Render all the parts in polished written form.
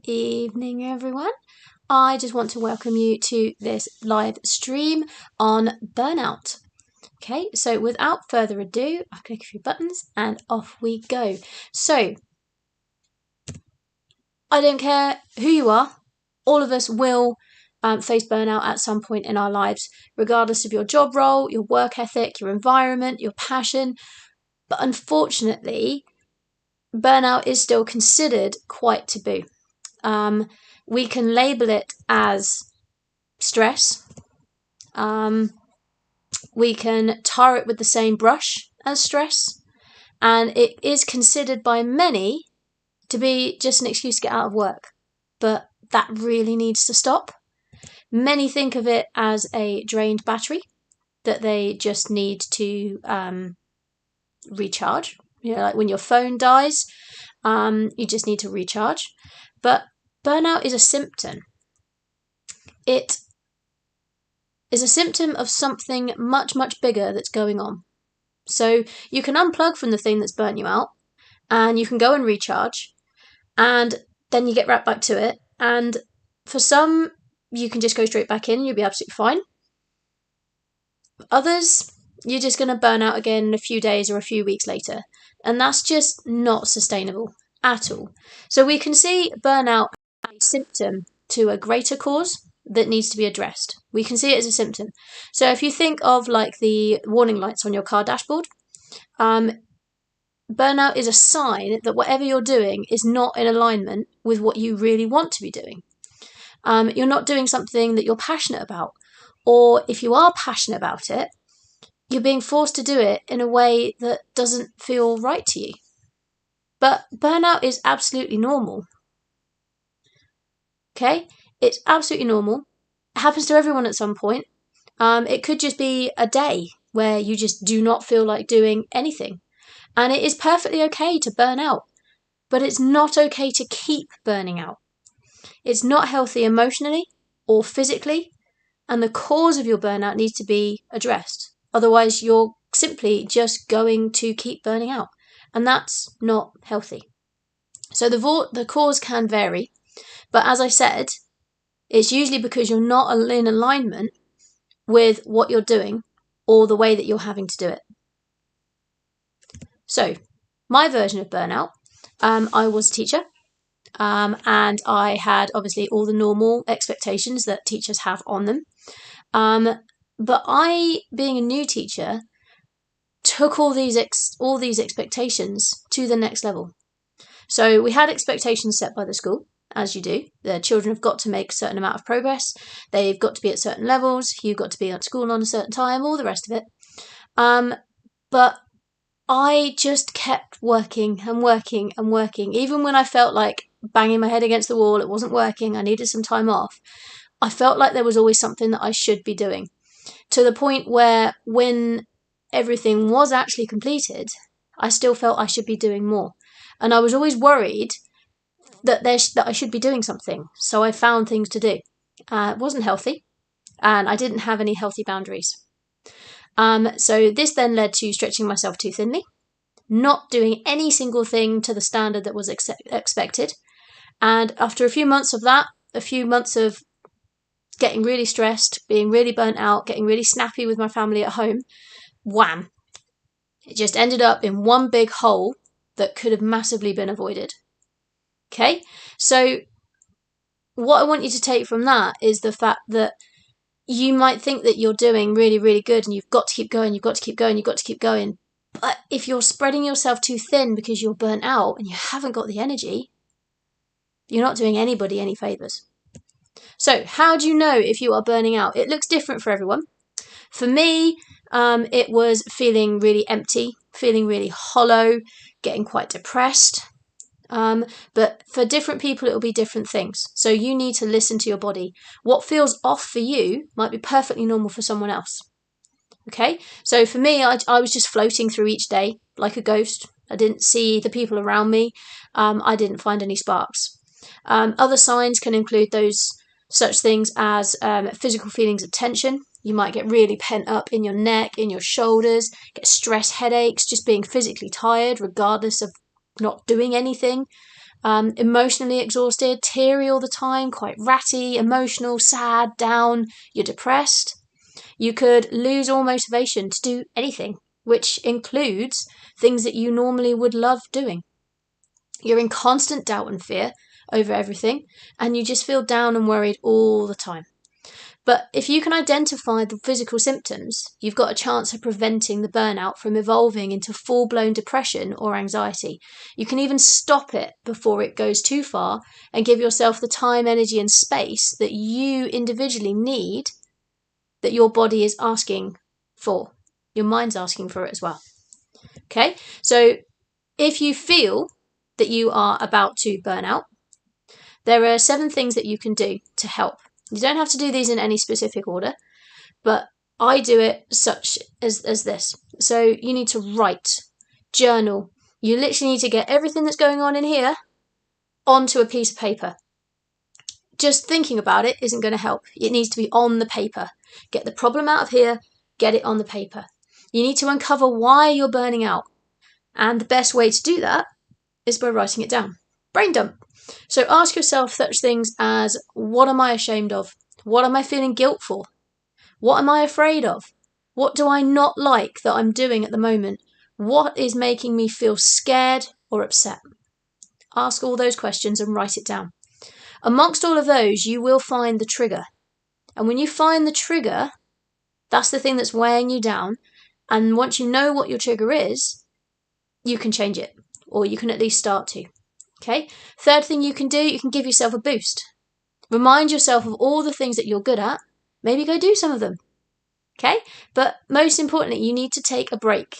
evening, everyone. I just want to welcome you to this live stream on burnout. Okay, so without further ado, I'll click a few buttons and off we go. So, I don't care who you are, all of us will face burnout at some point in our lives, regardless of your job role, your work ethic, your environment, your passion. But unfortunately, burnout is still considered quite taboo. We can label it as stress. We can tar it with the same brush as stress. And it is considered by many to be just an excuse to get out of work. But that really needs to stop. Many think of it as a drained battery that they just need to recharge. You know, like when your phone dies, you just need to recharge. But burnout is a symptom. It is a symptom of something much, much bigger that's going on. So you can unplug from the thing that's burnt you out, and you can go and recharge, and then you get right back to it. And for some, you can just go straight back in and you'll be absolutely fine. Others, you're just going to burn out again in a few days or a few weeks later. And that's just not sustainable at all. So we can see burnout as a symptom to a greater cause that needs to be addressed. We can see it as a symptom. So if you think of like the warning lights on your car dashboard, burnout is a sign that whatever you're doing is not in alignment with what you really want to be doing. You're not doing something that you're passionate about. Or if you are passionate about it, you're being forced to do it in a way that doesn't feel right to you. But burnout is absolutely normal. Okay? It's absolutely normal. It happens to everyone at some point. It could just be a day where you just do not feel like doing anything. And it is perfectly okay to burn out. But it's not okay to keep burning out. It's not healthy emotionally or physically. And the cause of your burnout needs to be addressed. Otherwise, you're simply just going to keep burning out. And that's not healthy. So the cause can vary. But as I said, it's usually because you're not in alignment with what you're doing or the way that you're having to do it. So, my version of burnout, I was a teacher. And I had obviously all the normal expectations that teachers have on them. But I, being a new teacher, took all these expectations to the next level. So we had expectations set by the school, as you do. The children have got to make a certain amount of progress. They've got to be at certain levels. You've got to be at school on a certain time, all the rest of it. But I just kept working and working and working. Even when I felt like banging my head against the wall, it wasn't working, I needed some time off, I felt like there was always something that I should be doing. To the point where when everything was actually completed, I still felt I should be doing more. And I was always worried that I should be doing something. So I found things to do. It wasn't healthy, and I didn't have any healthy boundaries. So this then led to stretching myself too thinly, not doing any single thing to the standard that was expected. And after a few months of that, a few months of getting really stressed, being really burnt out, getting really snappy with my family at home, wham! It just ended up in one big hole that could have massively been avoided. Okay? So what I want you to take from that is the fact that you might think that you're doing really, really good and you've got to keep going, you've got to keep going, you've got to keep going. But if you're spreading yourself too thin because you're burnt out and you haven't got the energy, you're not doing anybody any favours. So how do you know if you are burning out? It looks different for everyone. For me, it was feeling really empty, feeling really hollow, getting quite depressed. But for different people, it will be different things. So you need to listen to your body. What feels off for you might be perfectly normal for someone else. Okay? So for me, I was just floating through each day like a ghost. I didn't see the people around me. I didn't find any sparks. Other signs can include those such things as physical feelings of tension. You might get really pent up in your neck, in your shoulders, get stress headaches, just being physically tired regardless of not doing anything. emotionally exhausted, teary all the time, quite ratty, emotional, sad, down, you're depressed. You could lose all motivation to do anything, which includes things that you normally would love doing. You're in constant doubt and fear over everything, and you just feel down and worried all the time. But if you can identify the physical symptoms, you've got a chance of preventing the burnout from evolving into full-blown depression or anxiety. You can even stop it before it goes too far and give yourself the time, energy, and space that you individually need, that your body is asking for. Your mind's asking for it as well. Okay, so if you feel that you are about to burn out, there are 7 things that you can do to help. You don't have to do these in any specific order, but I do it such as this. So you need to write, journal. You literally need to get everything that's going on in here onto a piece of paper. Just thinking about it isn't going to help. It needs to be on the paper. Get the problem out of here, get it on the paper. You need to uncover why you're burning out. And the best way to do that is by writing it down. Brain dump. So ask yourself such things as, what am I ashamed of? What am I feeling guilt for? What am I afraid of? What do I not like that I'm doing at the moment? What is making me feel scared or upset? Ask all those questions and write it down. Amongst all of those, you will find the trigger. And when you find the trigger, that's the thing that's weighing you down. And once you know what your trigger is, you can change it, or you can at least start to. Okay. 3rd thing you can do, you can give yourself a boost. Remind yourself of all the things that you're good at. Maybe go do some of them. Okay. But most importantly, you need to take a break.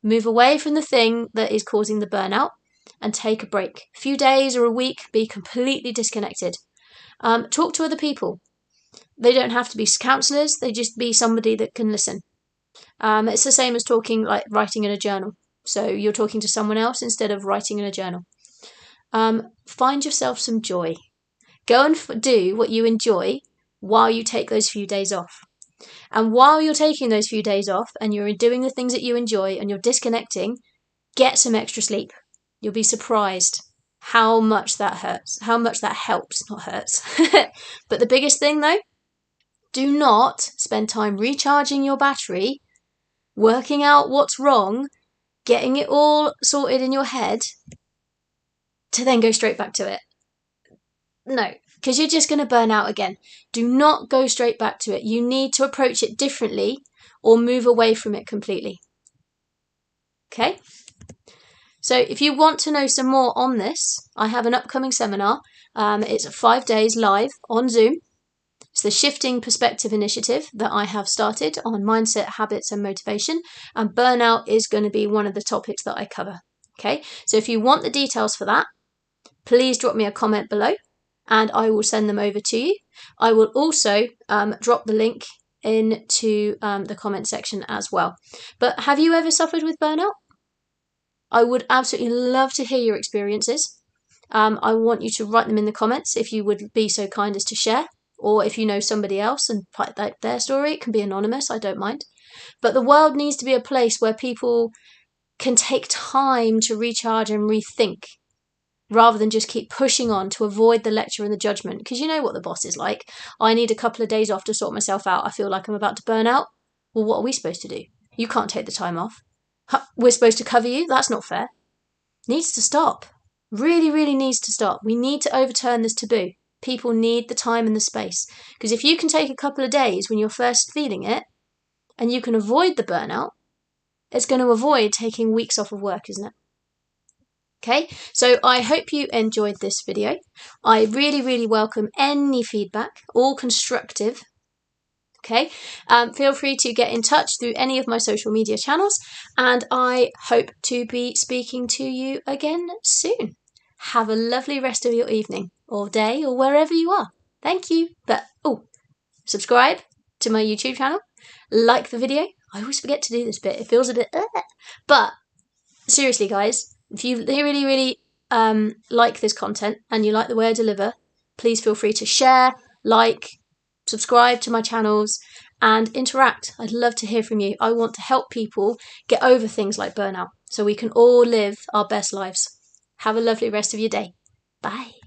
Move away from the thing that is causing the burnout and take a break. A few days or a week, be completely disconnected. Talk to other people. They don't have to be counsellors. They just be somebody that can listen. It's the same as talking, like writing in a journal. So you're talking to someone else instead of writing in a journal. Find yourself some joy. Go and do what you enjoy while you take those few days off. And while you're taking those few days off and you're doing the things that you enjoy and you're disconnecting, get some extra sleep. You'll be surprised how much that hurts, how much that helps, not hurts. But the biggest thing though, do not spend time recharging your battery, working out what's wrong, getting it all sorted in your head, to then go straight back to it. No, because you're just going to burn out again. Do not go straight back to it. You need to approach it differently or move away from it completely. Okay? So if you want to know some more on this, I have an upcoming seminar. It's 5 days live on Zoom. It's the Shifting Perspective Initiative that I have started on mindset, habits and motivation. And burnout is going to be one of the topics that I cover. Okay? So if you want the details for that, please drop me a comment below and I will send them over to you. I will also drop the link into the comment section as well. But have you ever suffered with burnout? I would absolutely love to hear your experiences. I want you to write them in the comments if you would be so kind as to share, or if you know somebody else and write their story. It can be anonymous, I don't mind. But the world needs to be a place where people can take time to recharge and rethink, rather than just keep pushing on to avoid the lecture and the judgment. Because you know what the boss is like. I need a couple of days off to sort myself out. I feel like I'm about to burn out. Well, what are we supposed to do? You can't take the time off. We're supposed to cover you? That's not fair. Needs to stop. Really, really needs to stop. We need to overturn this taboo. People need the time and the space. Because if you can take a couple of days when you're first feeling it, and you can avoid the burnout, it's going to avoid taking weeks off of work, isn't it? Okay, so I hope you enjoyed this video. I really, really welcome any feedback, all constructive. Okay, feel free to get in touch through any of my social media channels, and I hope to be speaking to you again soon. Have a lovely rest of your evening or day or wherever you are. Thank you. But subscribe to my YouTube channel, like the video. I always forget to do this bit. It feels a bit, but seriously, guys. If you really, really like this content and you like the way I deliver, please feel free to share, like, subscribe to my channels and interact. I'd love to hear from you. I want to help people get over things like burnout so we can all live our best lives. Have a lovely rest of your day. Bye.